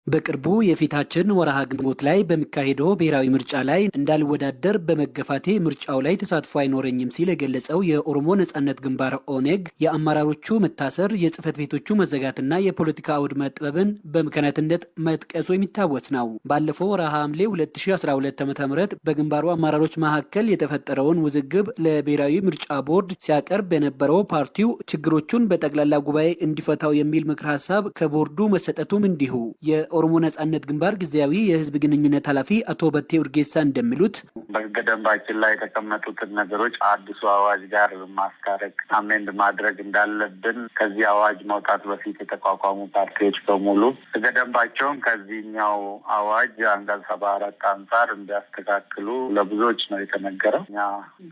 በቅርቡ የፊታችን ወርሃ ግንቦት ላይ በሚካሄደው ብሔራዊ ምርጫ ላይ እንዳልወዳደር በመገፋቴ ምርጫው ላይ ተሳትፎ አይኖረኝም ሲል የገለጸው የኦሮሞ ነጻነት ግንባር ኦኔግ የአመራሮቹ መታሰር፣ የጽህፈት ቤቶቹ መዘጋትና የፖለቲካ አውድ መጥበብን በምክንያትነት መጥቀሱ የሚታወስ ነው። ባለፈው ወርሃ ሐምሌ 2012 ዓ.ም በግንባሩ አመራሮች መካከል የተፈጠረውን ውዝግብ ለብሔራዊ ምርጫ ቦርድ ሲያቀርብ የነበረው ፓርቲው ችግሮቹን በጠቅላላ ጉባኤ እንዲፈታው የሚል ምክር ሀሳብ ከቦርዱ መሰጠቱም እንዲሁ የኦሮሞ ነጻነት ግንባር ጊዜያዊ የህዝብ ግንኙነት ኃላፊ አቶ በቴ ኡርጌሳ እንደሚሉት በሕገ ደንባችን ላይ የተቀመጡትን ነገሮች አዲሱ አዋጅ ጋር ማስታረቅ አሜንድ ማድረግ እንዳለብን ከዚህ አዋጅ መውጣት በፊት የተቋቋሙ ፓርቲዎች በሙሉ ሕገ ደንባቸውን ከዚህኛው አዋጅ አንቀጽ 74 አንጻር እንዲያስተካክሉ ለብዙዎች ነው የተነገረው። እኛ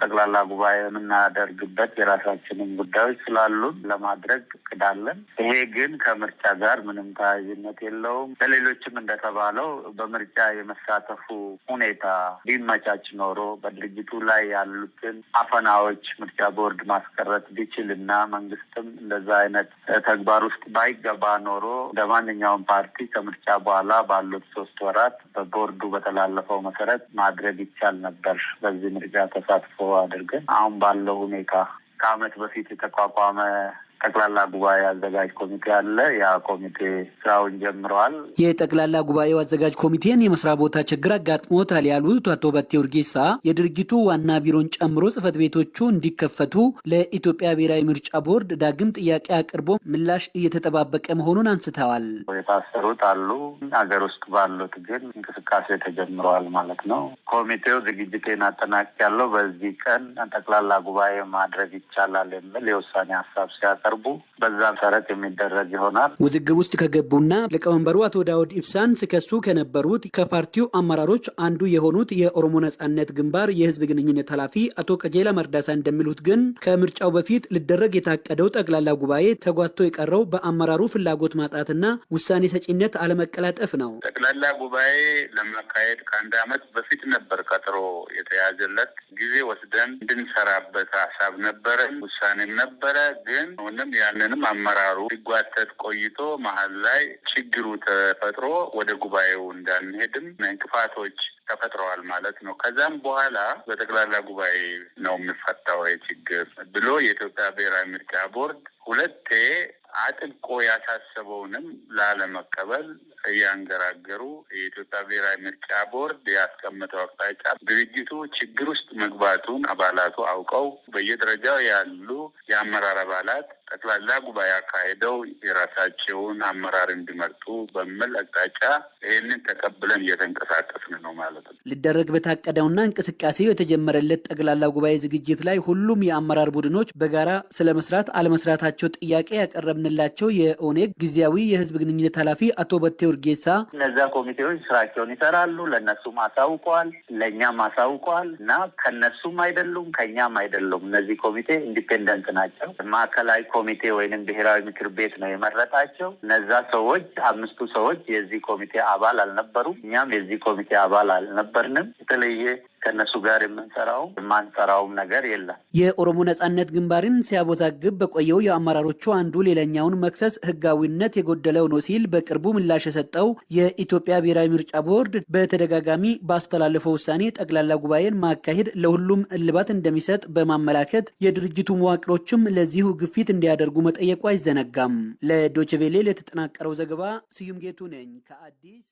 ጠቅላላ ጉባኤ የምናደርግበት የራሳችንን ጉዳዮች ስላሉን ለማድረግ እቅዳለን። ይሄ ግን ከምርጫ ጋር ምንም ተያያዥነት የለውም። ለሌሎችም እንደተባለው በምርጫ የመሳተፉ ሁኔታ ቢመቻች ኖሮ በድርጅቱ ላይ ያሉትን አፈናዎች ምርጫ ቦርድ ማስቀረት ቢችል እና መንግስትም እንደዛ አይነት ተግባር ውስጥ ባይገባ ኖሮ እንደ ማንኛውም ፓርቲ ከምርጫ በኋላ ባሉት 3 ወራት በቦርዱ በተላለፈው መሰረት ማድረግ ይቻል ነበር። በዚህ ምርጫ ተሳትፎ አድርገን አሁን ባለው ሁኔታ ከዓመት በፊት የተቋቋመ ጠቅላላ ጉባኤ አዘጋጅ ኮሚቴ አለ። ያ ኮሚቴ ስራውን ጀምረዋል። የጠቅላላ ጉባኤው አዘጋጅ ኮሚቴን የመስሪያ ቦታ ችግር አጋጥሞታል ያሉት አቶ በቴ ኡርጌሳ የድርጅቱ ዋና ቢሮን ጨምሮ ጽህፈት ቤቶቹ እንዲከፈቱ ለኢትዮጵያ ብሔራዊ ምርጫ ቦርድ ዳግም ጥያቄ አቅርቦ ምላሽ እየተጠባበቀ መሆኑን አንስተዋል። የታሰሩት አሉ። ሀገር ውስጥ ባሉት ግን እንቅስቃሴ ተጀምረዋል ማለት ነው። ኮሚቴው ዝግጅቴን አጠናቅቄያለሁ፣ በዚህ ቀን ጠቅላላ ጉባኤ ማድረግ ይቻላል የሚል የውሳኔ ሀሳብ ሲያቀርቡ በዛ መሰረት የሚደረግ ይሆናል። ውዝግብ ውስጥ ከገቡና ሊቀመንበሩ አቶ ዳውድ ኢብሳን ሲከሱ ከነበሩት ከፓርቲው አመራሮች አንዱ የሆኑት የኦሮሞ ነጻነት ግንባር የህዝብ ግንኙነት ኃላፊ አቶ ቀጀላ መርዳሳ እንደሚሉት ግን ከምርጫው በፊት ሊደረግ የታቀደው ጠቅላላ ጉባኤ ተጓቶ የቀረው በአመራሩ ፍላጎት ማጣትና ውሳኔ ሰጪነት አለመቀላጠፍ ነው። ጠቅላላ ጉባኤ ለማካሄድ ከአንድ ዓመት በፊት ነበር ቀጠሮ የተያዘለት። ጊዜ ወስደን እንድንሰራበት ሀሳብ ነበረን፣ ውሳኔም ነበረ። ግን ያንንም አመራሩ ሲጓተት ቆይቶ መሀል ላይ ችግሩ ተፈጥሮ ወደ ጉባኤው እንዳንሄድም እንቅፋቶች ተፈጥረዋል ማለት ነው። ከዛም በኋላ በጠቅላላ ጉባኤ ነው የሚፈታው ችግር ብሎ የኢትዮጵያ ብሔራዊ ምርጫ ቦርድ ሁለቴ አጥብቆ ያሳሰበውንም ላለመቀበል እያንገራገሩ የኢትዮጵያ ብሔራዊ ምርጫ ቦርድ ያስቀመጠው አቅጣጫ ድርጅቱ ችግር ውስጥ መግባቱን አባላቱ አውቀው በየደረጃው ያሉ የአመራር አባላት ጠቅላላ ጉባኤ አካሄደው የራሳቸውን አመራር እንዲመርጡ በሚል አቅጣጫ ይህንን ተቀብለን እየተንቀሳቀስን ነው ማለት ነው። ሊደረግ በታቀደውና እንቅስቃሴው የተጀመረለት ጠቅላላ ጉባኤ ዝግጅት ላይ ሁሉም የአመራር ቡድኖች በጋራ ስለመስራት አለመስራታቸው ጥያቄ ያቀረብንላቸው የኦኔግ ጊዜያዊ የህዝብ ግንኙነት ኃላፊ አቶ በቴ ኡርጌሳ እነዛ ኮሚቴዎች ስራቸውን ይሰራሉ፣ ለእነሱም አሳውቀዋል፣ ለእኛም አሳውቀዋል እና ከነሱም አይደሉም ከኛም አይደሉም። እነዚህ ኮሚቴ ኢንዲፔንደንት ናቸው። ማዕከላዊ ኮሚቴ ወይንም ብሔራዊ ምክር ቤት ነው የመረጣቸው። እነዛ ሰዎች 5ቱ ሰዎች የዚህ ኮሚቴ አባል አልነበሩም። እኛም የዚህ ኮሚቴ አባል አልነበርንም። የተለየ ከነሱ ጋር የማንሰራውም ነገር የለም። የኦሮሞ ነጻነት ግንባርን ሲያወዛግብ በቆየው የአመራሮቹ አንዱ ሌላኛውን መክሰስ ህጋዊነት የጎደለው ነው ሲል በቅርቡ ምላሽ የሰጠው የኢትዮጵያ ብሔራዊ ምርጫ ቦርድ በተደጋጋሚ ባስተላለፈው ውሳኔ ጠቅላላ ጉባኤን ማካሄድ ለሁሉም እልባት እንደሚሰጥ በማመላከት የድርጅቱ መዋቅሮችም ለዚሁ ግፊት እንዲያደርጉ መጠየቁ አይዘነጋም። ለዶይቼ ቬለ ለተጠናቀረው ዘገባ ስዩም ጌቱ ነኝ ከአዲስ